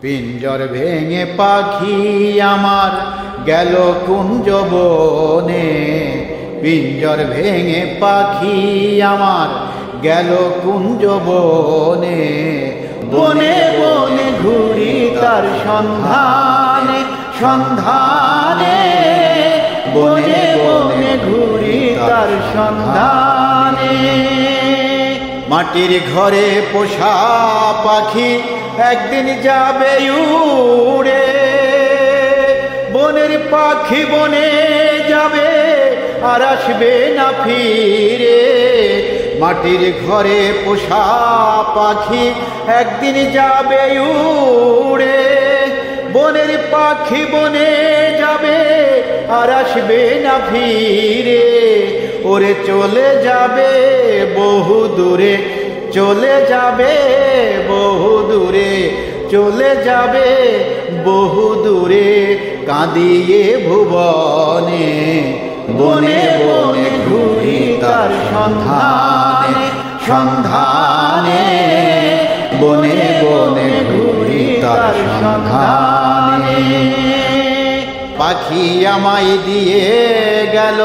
পিঞ্জর ভেঙে পাখি আমার গেল কুঞ্জ বনে। পিঞ্জর ভেঙে পাখি আমার গেল কুঞ্জ বনে। বনে বনে ঘুরি তার সন্ধানে সন্ধানে। বনে বনে ঘুরি তার সন্ধানে। মাটির ঘরে পোষা পাখি একদিন যাবে উড়ে। বনের পাখি বনে যাবে আর আসবে না ফিরে। মাটির ঘরে পোষা পাখি একদিন যাবে উড়ে। বনের পাখি বনে যাবে আর আসবে না ফিরে। ওরে চলে যাবে বহু দূরে, চলে যাবে বহু দূরে, চলে যাবে বহু দূরে কাঁদিয়ে ভুবনে। বনে বনে ঘুরি তার সন্ধানে সন্ধানে। বনে বনে ঘুরি তার সন্ধানে। পাখি আমায় দিয়ে গেল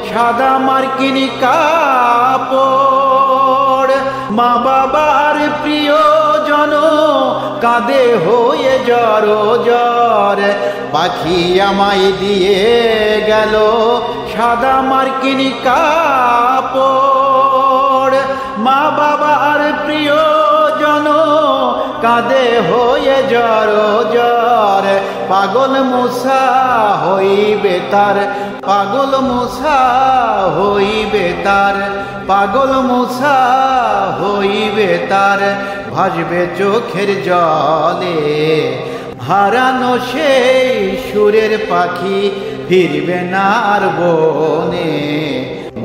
সাদা মার্কিনি কাপড়। মা বাবার প্রিয়জন কাঁদে হয়ে জ্বর জ্বর। পাখি আমায় দিয়ে গেল সাদা মার্কিনি কাপড়। মা বাবার প্রিয়জন কাঁদে হয়ে জ্বর জ্বর। পাগল মুসা হইবে তার, পাগল মুসা হইবে তার, পাগল মুসা হইবে তার। ভাসবে চোখের জলে হারানো সেই সুরের পাখি ফিরবে না আর বনে।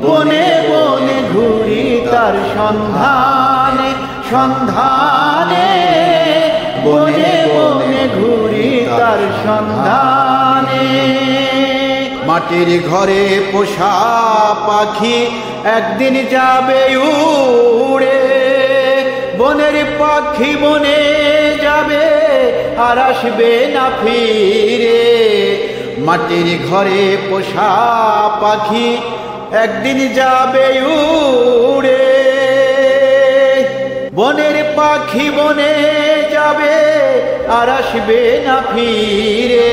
বনে বনে ঘুরি তার সন্ধানে সন্ধানে। বনে বনে ঘুরি তার সন্ধানে। মাটির ঘরে পোষা পাখি একদিন যাবে উড়ে। বনের পাখি বনে যাবে আর আসবে না ফিরে। মাটির ঘরে পোষা পাখি একদিন যাবে উড়ে। বনের পাখি বনে যাবে আর আসবে না ফিরে।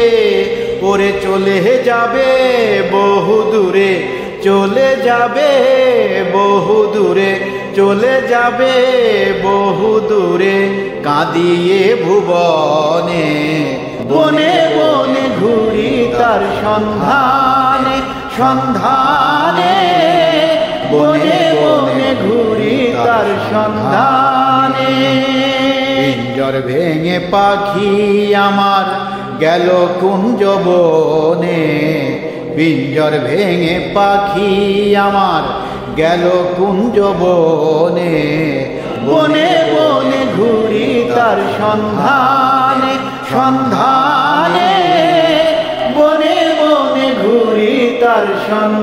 ওরে চলে যাবে বহু দূরে, চলে যাবে বহু দূরে, চলে যাবে বহু দূরে কাঁদিয়ে ভুবনে। বনে বনে ঘুরি তার সন্ধানে সন্ধানে। বনে বনে ঘুরি তার সন্ধানে। পিঞ্জর ভেঙে পাখি আমার গেল কুঞ্জ বনে। পিঞ্জর ভেঙে পাখি আমার গেল কুঞ্জ বনে। বনে বনে ঘুরি তার সন্ধানে সন্ধানে। বনে বনে ঘুরি তার সন্ধানে।